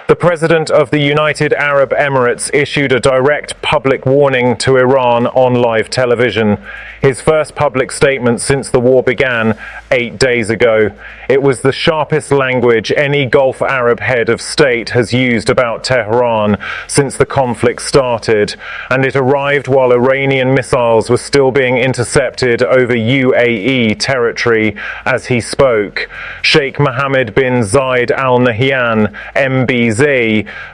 The President of the United Arab Emirates issued a direct public warning to Iran on live television, his first public statement since the war began 8 days ago. It was the sharpest language any Gulf Arab head of state has used about Tehran since the conflict started, and it arrived while Iranian missiles were still being intercepted over UAE territory as he spoke. Sheikh Mohammed bin Zayed Al Nahyan, MBZ,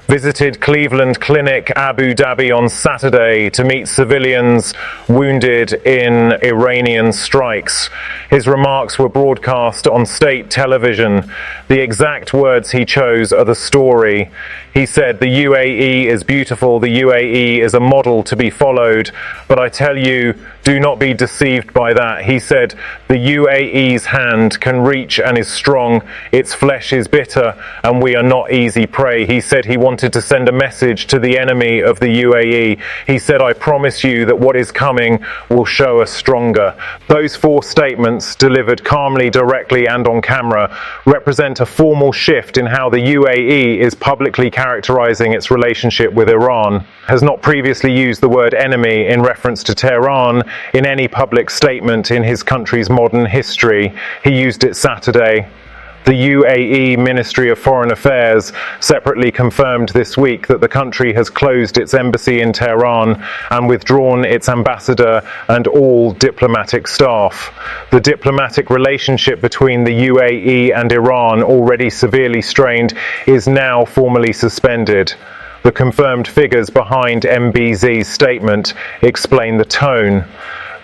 visited Cleveland Clinic, Abu Dhabi on Saturday to meet civilians wounded in Iranian strikes. His remarks were broadcast on state television. The exact words he chose are the story. He said, "The UAE is beautiful, the UAE is a model to be followed, but I tell you, do not be deceived by that." He said, "The UAE's hand can reach and is strong, its flesh is bitter, and we are not easy prey." He said he wanted to send a message to the enemy of the UAE. He said, "I promise you that what is coming will show us stronger." Those four statements, delivered calmly, directly, and on camera, represent a formal shift in how the UAE is publicly characterizing its relationship with Iran. Has not previously used the word enemy in reference to Tehran in any public statement in his country's modern history. He used it Saturday. The UAE Ministry of Foreign Affairs separately confirmed this week that the country has closed its embassy in Tehran and withdrawn its ambassador and all diplomatic staff. The diplomatic relationship between the UAE and Iran, already severely strained, is now formally suspended. The confirmed figures behind MBZ's statement explain the tone.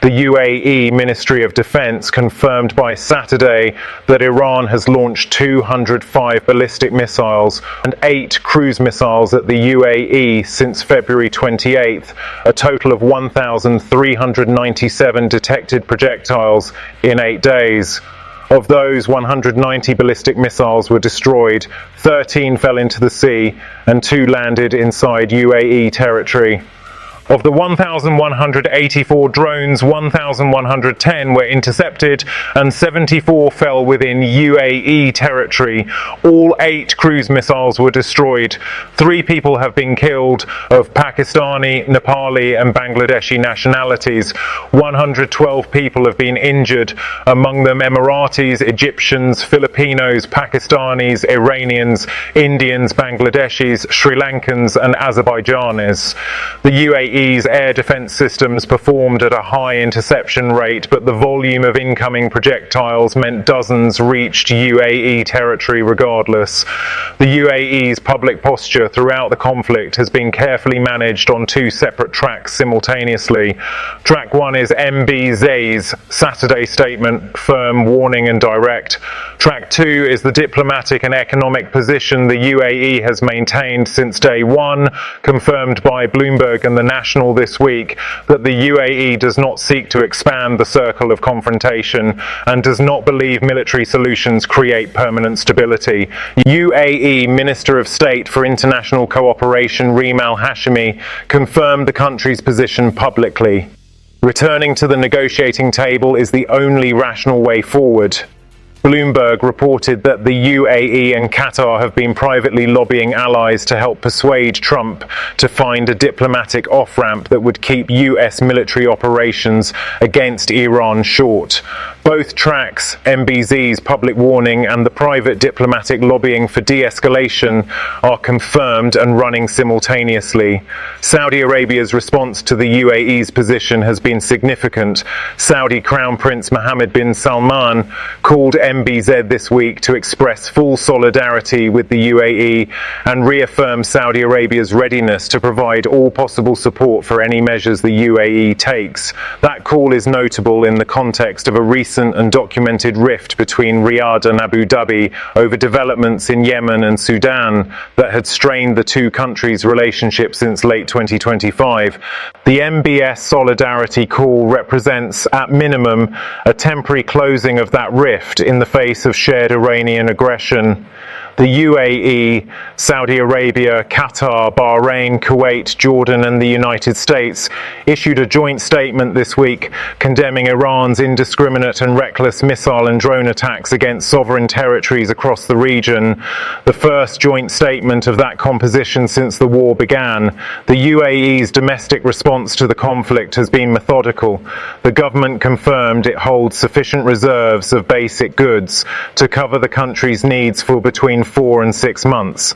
The UAE Ministry of Defense confirmed by Saturday that Iran has launched 205 ballistic missiles and 8 cruise missiles at the UAE since February 28th, a total of 1,397 detected projectiles in 8 days. Of those, 190 ballistic missiles were destroyed, 13 fell into the sea, and 2 landed inside UAE territory. Of the 1,184 drones, 1,110 were intercepted and 74 fell within UAE territory. All 8 cruise missiles were destroyed. 3 people have been killed of Pakistani, Nepali and Bangladeshi nationalities. 112 people have been injured, among them Emiratis, Egyptians, Filipinos, Pakistanis, Iranians, Indians, Bangladeshis, Sri Lankans and Azerbaijanis. The UAE's air defense systems performed at a high interception rate, but the volume of incoming projectiles meant dozens reached UAE territory regardless. The UAE's public posture throughout the conflict has been carefully managed on 2 separate tracks simultaneously. Track 1 is MBZ's Saturday statement, firm, warning and direct. Track 2 is the diplomatic and economic position the UAE has maintained since day one, confirmed by Bloomberg and the National this week, that the UAE does not seek to expand the circle of confrontation and does not believe military solutions create permanent stability. UAE Minister of State for International Cooperation Reem Al-Hashimi confirmed the country's position publicly. Returning to the negotiating table is the only rational way forward. Bloomberg reported that the UAE and Qatar have been privately lobbying allies to help persuade Trump to find a diplomatic off-ramp that would keep US military operations against Iran short. Both tracks, MBZ's public warning and the private diplomatic lobbying for de-escalation, are confirmed and running simultaneously. Saudi Arabia's response to the UAE's position has been significant. Saudi Crown Prince Mohammed bin Salman called MBZ this week to express full solidarity with the UAE and reaffirm Saudi Arabia's readiness to provide all possible support for any measures the UAE takes. That call is notable in the context of a recent and documented rift between Riyadh and Abu Dhabi over developments in Yemen and Sudan that had strained the two countries' relationship since late 2025. The MBS solidarity call represents, at minimum, a temporary closing of that rift in the face of shared Iranian aggression. The UAE, Saudi Arabia, Qatar, Bahrain, Kuwait, Jordan and the United States issued a joint statement this week condemning Iran's indiscriminate and reckless missile and drone attacks against sovereign territories across the region, the first joint statement of that composition since the war began. The UAE's domestic response to the conflict has been methodical. The government confirmed it holds sufficient reserves of basic goods to cover the country's needs for between 4 and 6 months.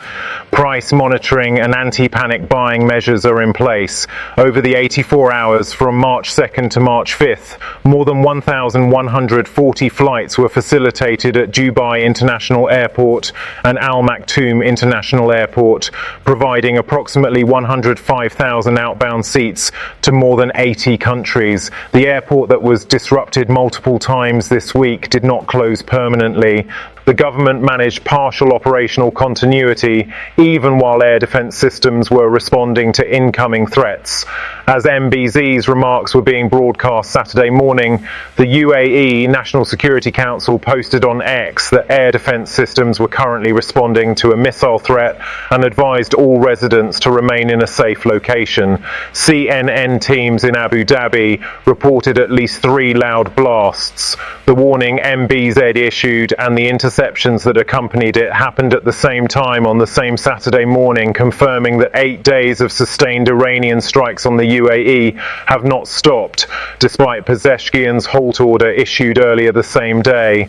Price monitoring and anti-panic buying measures are in place. Over the 84 hours from March 2nd to March 5th, more than 1,140 flights were facilitated at Dubai International Airport and Al Maktoum International Airport, providing approximately 105,000 outbound seats to more than 80 countries. The airport that was disrupted multiple times this week did not close permanently. The government managed partial operational continuity even while air defence systems were responding to incoming threats. As MBZ's remarks were being broadcast Saturday morning, the UAE National Security Council posted on X that air defence systems were currently responding to a missile threat and advised all residents to remain in a safe location. CNN teams in Abu Dhabi reported at least 3 loud blasts. The warning MBZ issued and the interceptions that accompanied it happened at the same time on the same Saturday morning, confirming that 8 days of sustained Iranian strikes on the UAE have not stopped, despite Pezeshkian's halt order issued earlier the same day.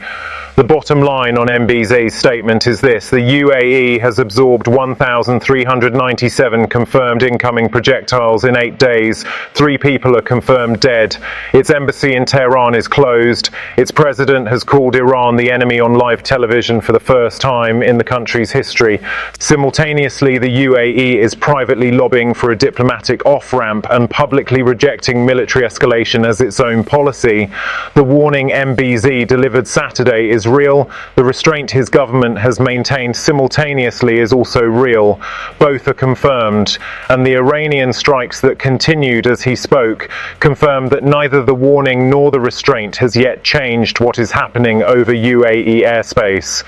The bottom line on MBZ's statement is this: the UAE has absorbed 1,397 confirmed incoming projectiles in 8 days. 3 people are confirmed dead. Its embassy in Tehran is closed. Its president has called Iran the enemy on live television for the first time in the country's history. Simultaneously, the UAE is privately lobbying for a diplomatic off-ramp and publicly rejecting military escalation as its own policy. The warning MBZ delivered Saturday is real. The restraint his government has maintained simultaneously is also real. Both are confirmed, and the Iranian strikes that continued as he spoke confirmed that neither the warning nor the restraint has yet changed what is happening over UAE airspace.